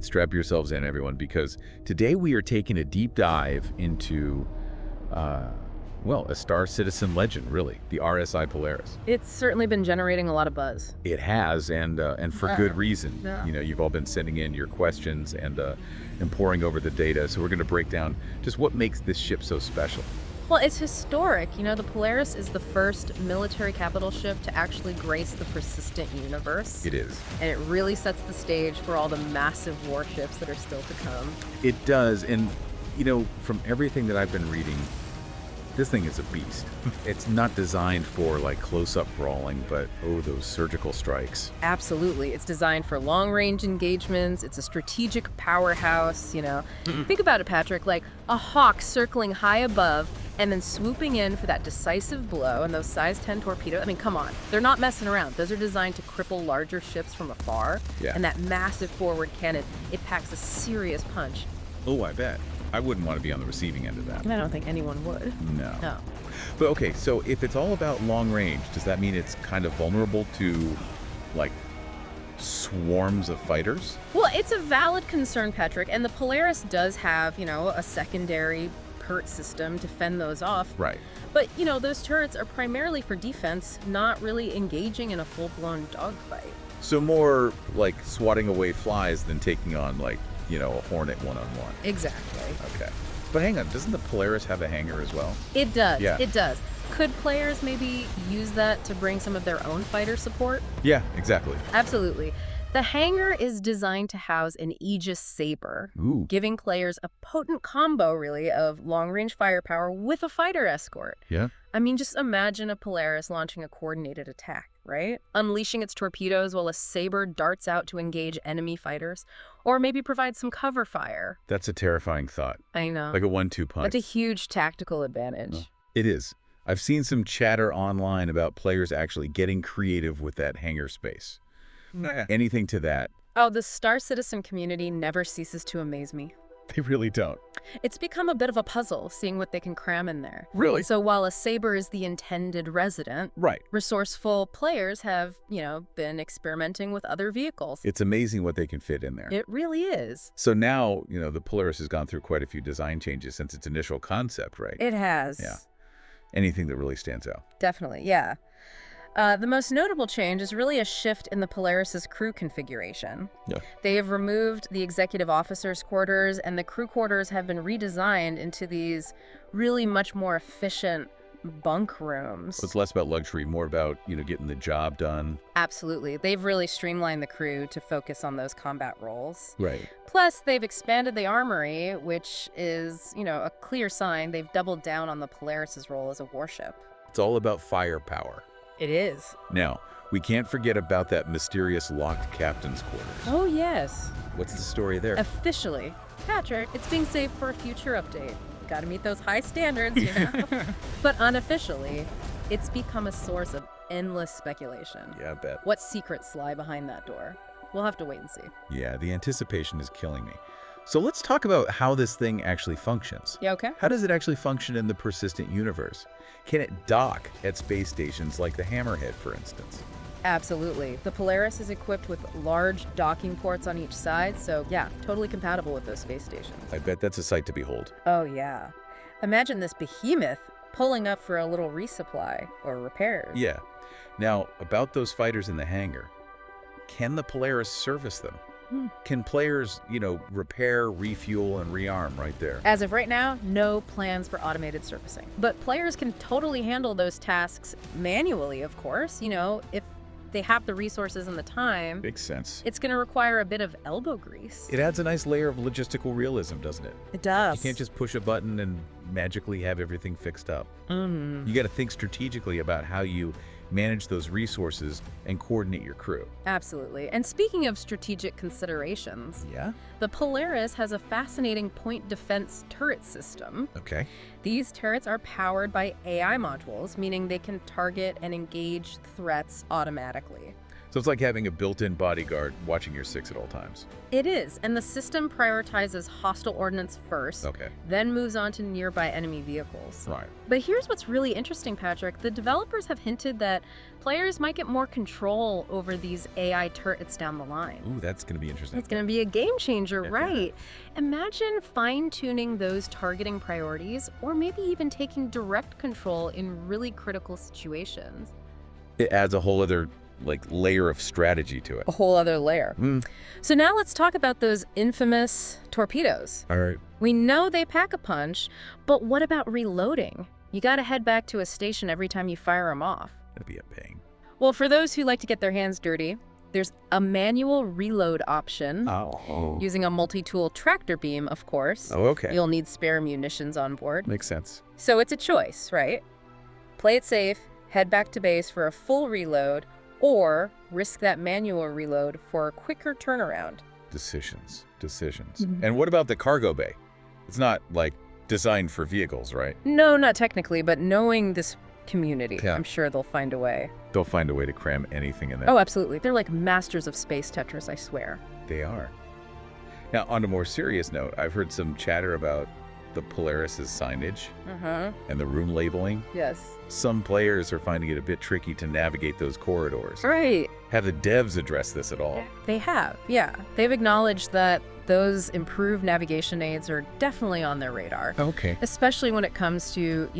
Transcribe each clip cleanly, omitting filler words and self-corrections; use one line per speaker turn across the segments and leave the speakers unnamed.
strap yourselves in, everyone, because today we are taking a deep dive into, well, a Star Citizen legend, really, the RSI Polaris.
It's certainly been generating a lot of buzz.
It has, and for good reason.
Yeah.
You know, you've all been sending in your questions and poring over the data, so we're going to break down just what makes this ship so special.
Well, it's historic. You know, the Polaris is the first military capital ship to actually grace the persistent universe.
It is.
And it really sets the stage for all the massive warships that are still to come.
It does, and, you know, from everything that I've been reading, this thing is a beast. It's not designed for, like, close-up brawling, but, oh, those surgical strikes.
Absolutely. It's designed for long-range engagements. It's a strategic powerhouse, you know. Think about it, Patrick, like a hawk circling high above and then swooping in for that decisive blow, and those size 10 torpedoes. I mean, come on. They're not messing around. Those are designed to cripple larger ships from afar.
Yeah.
And that massive forward cannon, it packs a serious punch.
Oh, I bet. I wouldn't want to be on the receiving end of that.
I don't think anyone would.
No.
No.
But okay, so if it's all about long range, does that mean it's kind of vulnerable to, like, swarms of fighters?
Well, it's a valid concern, Patrick, and the Polaris does have, you know, a secondary turret system to fend those off.
Right.
But, you know, those turrets are primarily for defense, not really engaging in a full-blown dogfight.
So more like swatting away flies than taking on, like, you know, a Hornet one-on-one.
Exactly.
Okay. But hang on, doesn't the Polaris have a hangar as well?
It does.
Yeah.
It does. Could players maybe use that to bring some of their own fighter support?
Yeah, exactly.
Absolutely. The hangar is designed to house an Aegis Saber,
Ooh.
giving players a potent combo, really, of long-range firepower with a fighter escort.
Yeah.
I mean, just imagine a Polaris launching a coordinated attack, right? Unleashing its torpedoes while a Saber darts out to engage enemy fighters, or maybe provide some cover fire.
That's a terrifying thought.
I know.
Like a 1-2 punch.
That's a huge tactical advantage.
It is. I've seen some chatter online about players actually getting creative with that hangar space. Anything to that.
Oh, the Star Citizen community never ceases to amaze me.
They really don't.
It's become a bit of a puzzle, seeing what they can cram in there.
Really?
So while a Saber is the intended resident,
Right.
resourceful players have, you know, been experimenting with other vehicles.
It's amazing what they can fit in there.
It really is.
So now, you know, the Polaris has gone through quite a few design changes since its initial concept, right?
It has.
Yeah. Anything that really stands out?
Definitely, yeah. The most notable change is really a shift in the Polaris's crew configuration.
Yeah.
They have removed the executive officers' quarters, and the crew quarters have been redesigned into these really much more efficient bunk rooms.
So it's less about luxury, more about, you know, getting the job done.
Absolutely. They've really streamlined the crew to focus on those combat roles.
Right.
Plus, they've expanded the armory, which is, you know, a clear sign they've doubled down on the Polaris's role as a warship.
It's all about firepower.
It is.
Now, we can't forget about that mysterious locked captain's quarters.
Oh, yes.
What's the story there?
Officially. Patrick, it's being saved for a future update. Gotta meet those high standards, you know? But unofficially, it's become a source of endless speculation.
Yeah, I bet.
What secrets lie behind that door? We'll have to wait and see.
Yeah, the anticipation is killing me. So let's talk about how this thing actually functions.
Yeah, okay?
How does it actually function in the persistent universe? Can it dock at space stations like the Hammerhead, for instance?
Absolutely. The Polaris is equipped with large docking ports on each side, so yeah, totally compatible with those space stations.
I bet that's a sight to behold.
Oh, yeah. Imagine this behemoth pulling up for a little resupply or repairs.
Yeah. Now, about those fighters in the hangar, can the Polaris service them? Can players, you know, repair, refuel, and rearm right there?
As of right now, no plans for automated servicing. But players can totally handle those tasks manually, of course. You know, if they have the resources and the time.
Makes sense.
It's going to require a bit of elbow grease.
It adds a nice layer of logistical realism, doesn't it?
It does.
You can't just push a button and magically have everything fixed up.
Mm-hmm.
You got to think strategically about how you manage those resources and coordinate your crew.
Absolutely. And speaking of strategic considerations,
Yeah?
the Polaris has a fascinating point defense turret system.
Okay.
These turrets are powered by AI modules, meaning they can target and engage threats automatically.
So it's like having a built-in bodyguard watching your six at all times.
It is, and the system prioritizes hostile ordnance first,
Okay.
then moves on to nearby enemy vehicles.
Right.
But here's what's really interesting, Patrick. The developers have hinted that players might get more control over these AI turrets down the line.
Ooh, that's going to be interesting.
It's going to be a game changer, right? Imagine fine-tuning those targeting priorities, or maybe even taking direct control in really critical situations.
It adds a whole other layer of strategy to it.
A whole other layer. So now let's talk about those infamous torpedoes.
All right.
We know they pack a punch, but what about reloading? You got to head back to a station every time you fire them off.
That'd be a pain.
Well, for those who like to get their hands dirty, there's a manual reload option. Using a multi-tool tractor beam, of course.
Oh, okay.
You'll need spare munitions on board.
Makes sense.
So it's a choice, right? Play it safe, head back to base for a full reload, or risk that manual reload for a quicker turnaround.
Decisions. And what about the cargo bay? It's not designed for vehicles, right?
No, not technically, but knowing this community,
Yeah.
I'm sure they'll find a way.
They'll find a way to cram anything in there.
Oh, absolutely. They're like masters of space Tetris, I swear.
They are. Now, on a more serious note, I've heard some chatter about the Polaris's signage and the room labeling.
Yes.
Some players are finding it a bit tricky to navigate those corridors.
Right.
Have the devs addressed this at all?
They have, yeah. They've acknowledged that those improved navigation aids are definitely on their radar.
Okay.
Especially when it comes to,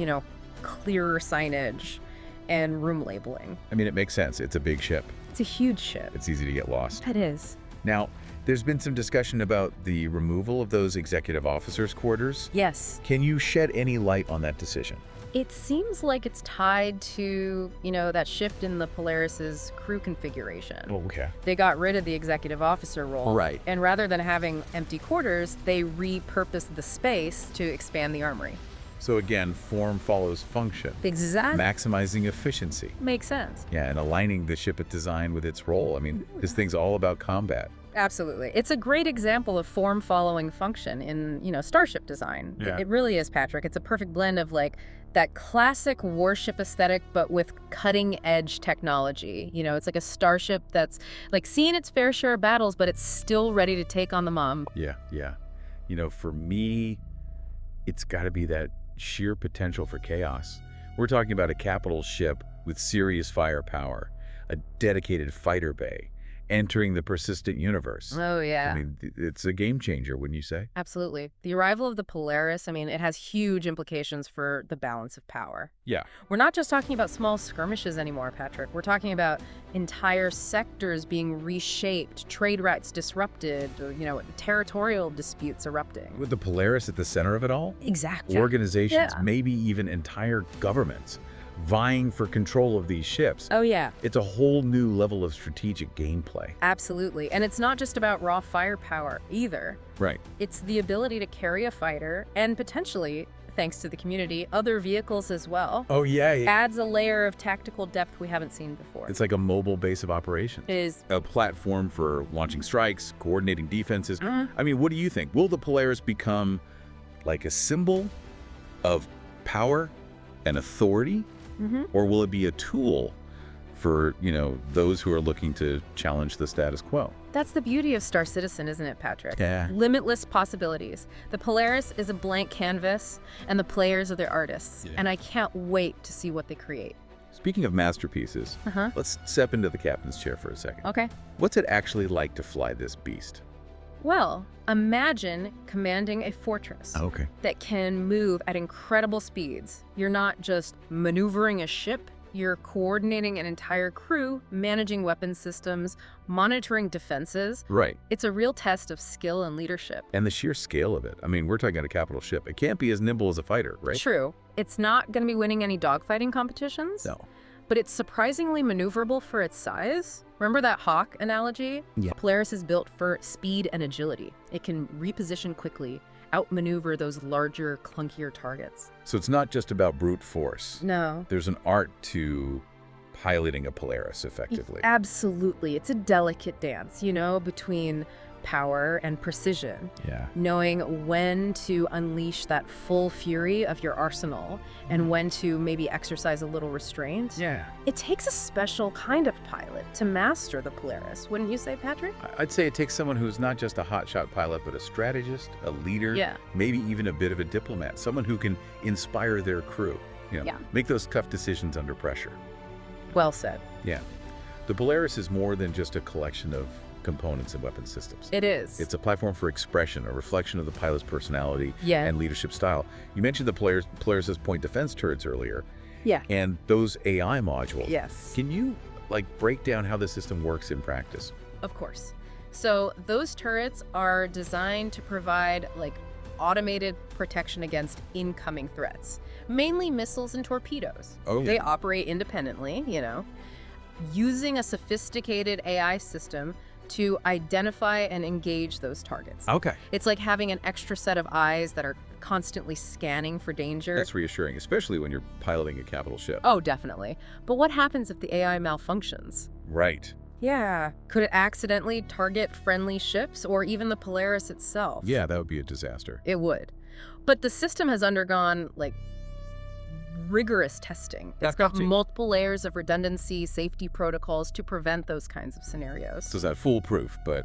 clearer signage and room labeling.
I mean, it makes sense. It's a big ship.
It's a huge ship.
It's easy to get lost.
It is.
Now, there's been some discussion about the removal of those executive officers' quarters.
Yes.
Can you shed any light on that decision?
It seems like it's tied to, that shift in the Polaris's crew configuration.
Okay.
They got rid of the executive officer role.
Right.
And rather than having empty quarters, they repurposed the space to expand the armory.
So again, form follows function.
Exactly.
Maximizing efficiency.
Makes sense.
Yeah, and aligning the ship at design with its role. I mean, this thing's all about combat.
Absolutely. It's a great example of form following function in, starship design.
Yeah.
It really is, Patrick. It's a perfect blend of that classic warship aesthetic, but with cutting edge technology. It's like a starship that's seen its fair share of battles, but it's still ready to take on the mom.
Yeah. For me, it's got to be that sheer potential for chaos. We're talking about a capital ship with serious firepower, a dedicated fighter bay, entering the persistent universe.
Oh, yeah.
I mean, it's a game changer, wouldn't you say?
Absolutely. The arrival of the Polaris, it has huge implications for the balance of power.
Yeah.
We're not just talking about small skirmishes anymore, Patrick. We're talking about entire sectors being reshaped, trade routes disrupted, territorial disputes erupting.
With the Polaris at the center of it all?
Exactly.
Organizations,
Yeah.
maybe even entire governments, vying for control of these ships.
Oh, yeah.
It's a whole new level of strategic gameplay.
Absolutely. And it's not just about raw firepower either.
Right.
It's the ability to carry a fighter and potentially, thanks to the community, other vehicles as well.
Oh, yeah.
Adds a layer of tactical depth we haven't seen before.
It's like a mobile base of operations.
It is.
A platform for launching strikes, coordinating defenses. I mean, what do you think? Will the Polaris become like a symbol of power and authority? Or will it be a tool for, those who are looking to challenge the status quo?
That's the beauty of Star Citizen, isn't it, Patrick?
Yeah.
Limitless possibilities. The Polaris is a blank canvas, and the players are the artists.
Yeah.
And I can't wait to see what they create.
Speaking of masterpieces, let's step into the captain's chair for a second.
Okay.
What's it actually like to fly this beast?
Well, imagine commanding a fortress
Okay.
that can move at incredible speeds. You're not just maneuvering a ship, you're coordinating an entire crew, managing weapon systems, monitoring defenses.
Right.
It's a real test of skill and leadership.
And the sheer scale of it. I mean, we're talking about a capital ship. It can't be as nimble as a fighter, right?
True. It's not going to be winning any dogfighting competitions.
No.
But it's surprisingly maneuverable for its size. Remember that hawk analogy?
Yeah.
Polaris is built for speed and agility. It can reposition quickly, outmaneuver those larger, clunkier targets.
So it's not just about brute force.
No.
There's an art to piloting a Polaris effectively.
Absolutely. It's a delicate dance, between power and precision.
Yeah.
Knowing when to unleash that full fury of your arsenal and when to maybe exercise a little restraint.
Yeah.
It takes a special kind of pilot to master the Polaris, wouldn't you say, Patrick?
I'd say it takes someone who's not just a hotshot pilot, but a strategist, a leader, maybe even a bit of a diplomat, someone who can inspire their crew, make those tough decisions under pressure.
Well said.
Yeah. The Polaris is more than just a collection of components and weapon systems.
It is.
It's a platform for expression, a reflection of the pilot's personality and leadership style. You mentioned the Polaris's point defense turrets earlier.
Yeah.
And those AI modules.
Yes.
Can you break down how the system works in practice?
Of course. So those turrets are designed to provide automated protection against incoming threats, mainly missiles and torpedoes.
Oh, yeah.
They operate independently, using a sophisticated AI system to identify and engage those targets.
Okay.
It's like having an extra set of eyes that are constantly scanning for danger.
That's reassuring, especially when you're piloting a capital ship.
Oh, definitely. But what happens if the AI malfunctions?
Right.
Yeah. Could it accidentally target friendly ships or even the Polaris itself?
Yeah, that would be a disaster.
It would. But the system has undergone, rigorous testing. It's got multiple layers of redundancy, safety protocols to prevent those kinds of scenarios.
So it's not foolproof, but...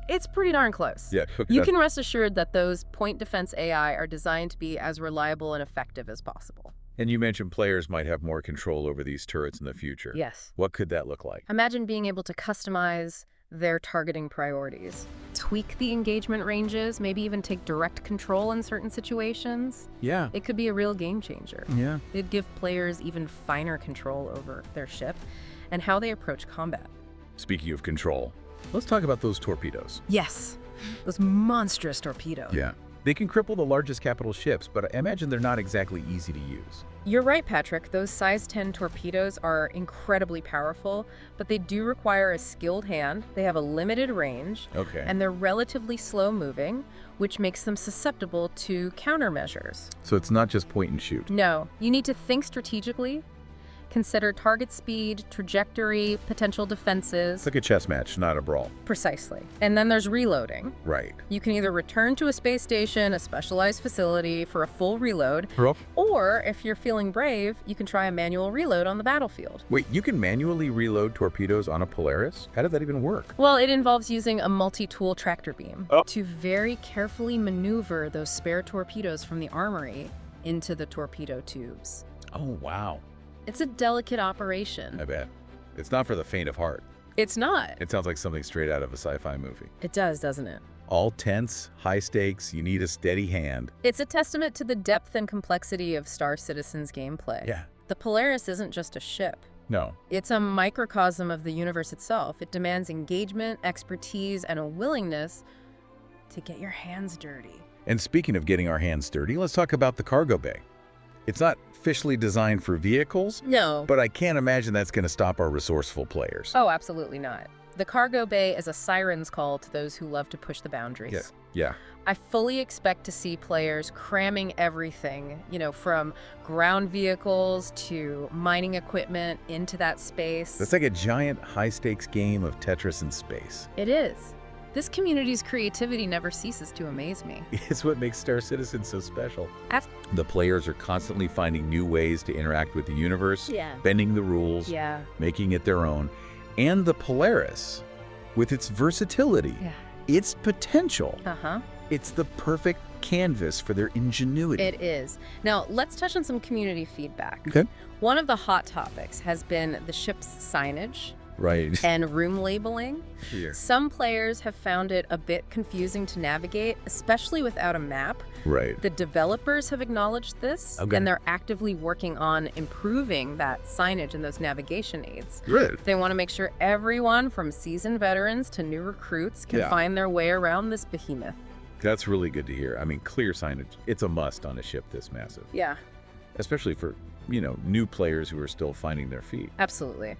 It's pretty darn close.
Yeah.
You can rest assured that those point defense AI are designed to be as reliable and effective as possible.
And you mentioned players might have more control over these turrets in the future.
Yes.
What could that look like?
Imagine being able to customize their targeting priorities, tweak the engagement ranges, maybe even take direct control in certain situations.
Yeah.
It could be a real game changer.
Yeah.
It'd give players even finer control over their ship and how they approach combat.
Speaking of control, let's talk about those torpedoes.
Yes, those monstrous torpedoes.
Yeah. They can cripple the largest capital ships, but I imagine they're not exactly easy to use.
You're right, Patrick. Those size 10 torpedoes are incredibly powerful, but they do require a skilled hand. They have a limited range, and they're relatively slow moving, which makes them susceptible to countermeasures.
So it's not just point and shoot.
No, you need to think strategically, consider target speed, trajectory, potential defenses.
It's like a chess match, not a brawl.
Precisely. And then there's reloading.
Right.
You can either return to a space station, a specialized facility for a full reload, or if you're feeling brave, you can try a manual reload on the battlefield.
Wait, you can manually reload torpedoes on a Polaris? How did that even work?
Well, it involves using a multi-tool tractor beam to very carefully maneuver those spare torpedoes from the armory into the torpedo tubes.
Oh, wow.
It's a delicate operation.
I bet. It's not for the faint of heart.
It's not.
It sounds like something straight out of a sci-fi movie.
It does, doesn't it?
All tense, high stakes, you need a steady hand.
It's a testament to the depth and complexity of Star Citizen's gameplay.
Yeah.
The Polaris isn't just a ship.
No.
It's a microcosm of the universe itself. It demands engagement, expertise, and a willingness to get your hands dirty.
And speaking of getting our hands dirty, let's talk about the cargo bay. It's not officially designed for vehicles.
No.
But I can't imagine that's going to stop our resourceful players.
Oh, absolutely not. The cargo bay is a siren's call to those who love to push the boundaries.
Yeah.
I fully expect to see players cramming everything, from ground vehicles to mining equipment into that space.
That's like a giant high-stakes game of Tetris in space.
It is. This community's creativity never ceases to amaze me.
It's what makes Star Citizen so special. The players are constantly finding new ways to interact with the universe, bending the rules, making it their own. And the Polaris, with its versatility, its potential, it's the perfect canvas for their ingenuity.
It is. Now, let's touch on some community feedback.
Okay.
One of the hot topics has been the ship's signage.
Right.
And room labeling.
Here.
Some players have found it a bit confusing to navigate, especially without a map.
Right.
The developers have acknowledged this, and they're actively working on improving that signage and those navigation aids.
Good.
They want to make sure everyone from seasoned veterans to new recruits can find their way around this behemoth.
That's really good to hear. I mean, clear signage, it's a must on a ship this massive.
Yeah.
Especially for, new players who are still finding their feet.
Absolutely.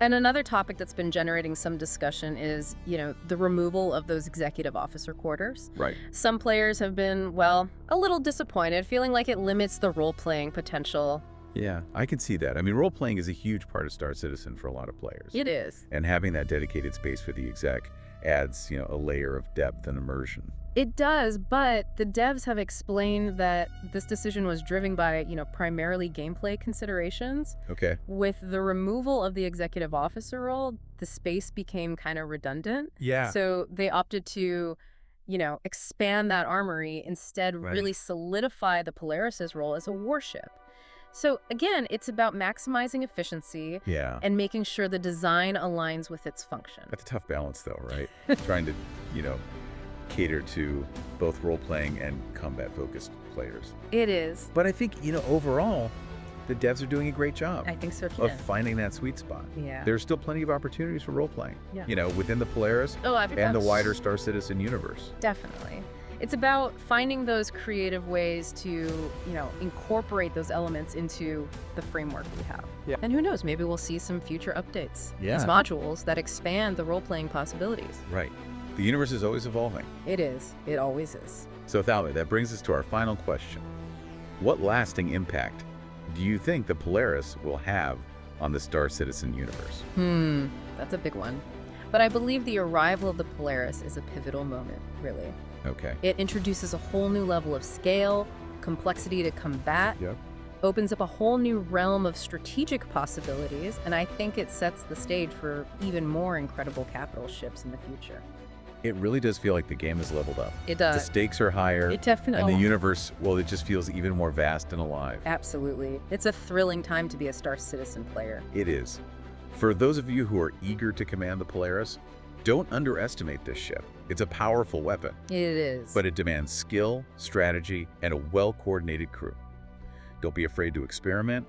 And another topic that's been generating some discussion is, the removal of those executive officer quarters.
Right.
Some players have been, a little disappointed, feeling like it limits the role-playing potential.
Yeah, I can see that. I mean, role-playing is a huge part of Star Citizen for a lot of players.
It is.
And having that dedicated space for the exec adds, a layer of depth and immersion.
It does, but the devs have explained that this decision was driven by, primarily gameplay considerations.
Okay.
With the removal of the executive officer role, the space became kind of redundant.
Yeah.
So they opted to, expand that armory, instead really solidify the Polaris's role as a warship. So again, it's about maximizing efficiency and making sure the design aligns with its function.
That's a tough balance though, right? Trying to, cater to both role-playing and combat-focused players.
It is.
But I think, overall, the devs are doing a great job
I think so too.
of finding that sweet spot.
Yeah.
There's still plenty of opportunities for role-playing,
Yeah.
within the Polaris and the wider Star Citizen universe.
Definitely. It's about finding those creative ways to, incorporate those elements into the framework we have.
Yeah.
And who knows, maybe we'll see some future updates.
Yeah.
These modules that expand the role-playing possibilities.
Right. The universe is always evolving.
It is. It always is.
So Thalma, that brings us to our final question. What lasting impact do you think the Polaris will have on the Star Citizen universe?
That's a big one. But I believe the arrival of the Polaris is a pivotal moment, really.
Okay.
It introduces a whole new level of scale, complexity to combat, opens up a whole new realm of strategic possibilities, and I think it sets the stage for even more incredible capital ships in the future.
It really does feel like the game is leveled up.
It does.
The stakes are higher.
It definitely.
And the universe, well, it just feels even more vast and alive.
Absolutely. It's a thrilling time to be a Star Citizen player.
It is. For those of you who are eager to command the Polaris, don't underestimate this ship. It's a powerful weapon.
It is.
But it demands skill, strategy, and a well-coordinated crew. Don't be afraid to experiment,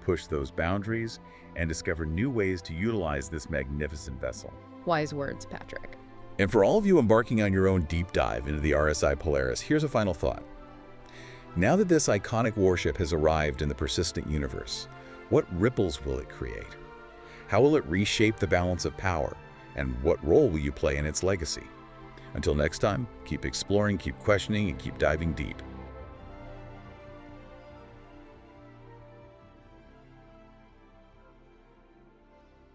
push those boundaries, and discover new ways to utilize this magnificent vessel.
Wise words, Patrick.
And for all of you embarking on your own deep dive into the RSI Polaris, here's a final thought. Now that this iconic warship has arrived in the persistent universe, what ripples will it create? How will it reshape the balance of power? And what role will you play in its legacy? Until next time, keep exploring, keep questioning, and keep diving deep.